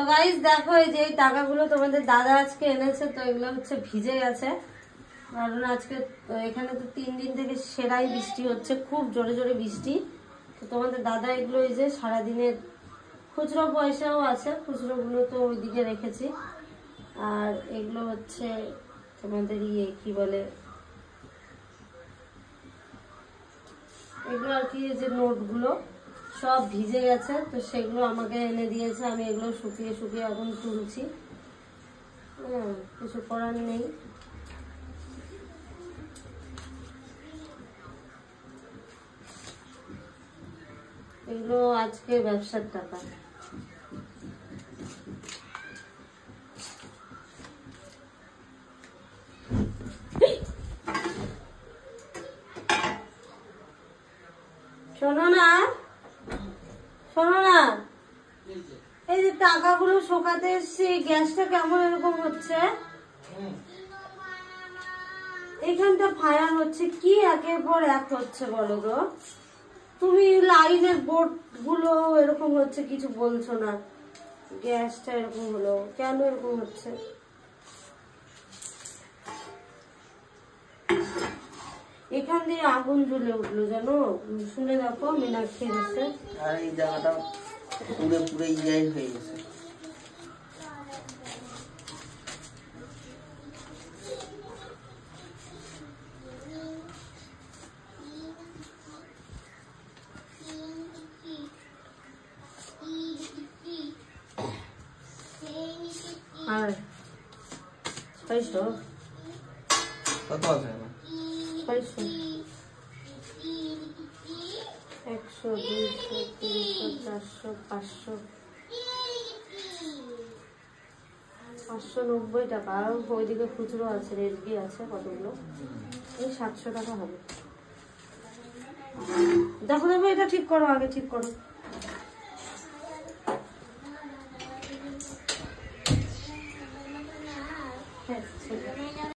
তো গাইস দেখো এই যে টাকাগুলো তোমাদের দাদা আজকে এনেছে, তো এগুলো হচ্ছে ভিজে গেছে, কারণ আজকে এখানে তো 3 দিন থেকে সেরাই বৃষ্টি হচ্ছে, খুব জোরে জোরে বৃষ্টি। তো তোমাদের দাদা এগুলো এই যে সারাদিনের খুচরো পয়সাও আছে, খুচরোগুলো তো ওইদিকে রেখেছি। আর এগুলো হচ্ছে তোমাদের কি বলে, এগুলো আর কি যে নোটগুলো সব ভিজে গেছে, তো সেগুলো আমাকে এনে দিয়েছে। আমি এগুলো শুকিয়ে শুকিয়ে এখন তুলছি, কিছু করার নেই। এগুলো আজকে ব্যবসার টাকা। শোনো না, শোনো না, এই যে টাকাগুলো শোকাতে এসছি, গ্যাসটা কেমন এরকম হচ্ছে, এখানটা ফায়ার হচ্ছে, কি একের পর এক হচ্ছে বলো তো? তুমি লাইনের বোর্ড গুলো এরকম হচ্ছে, কিছু বলছো না, গ্যাসটা এরকম হলো কেন, এরকম হচ্ছে? এখান দিয়ে আগুন জ্বলে উঠলো জানো, শুনে দেখো মীনাক্ষী এসে। আর এই জায়গাটা পুরো পুরো ইয়াই হয়ে গেছে। আর 600 কত আছে? 600 100 200 300 400 500 590 টাকা। আর ওইদিকে খুচরো আছে, রেজগি আছে কতগুলো, এই 700 টাকা হবে। দেখো দেখো, এটা ঠিক করো, আগে ঠিক করো।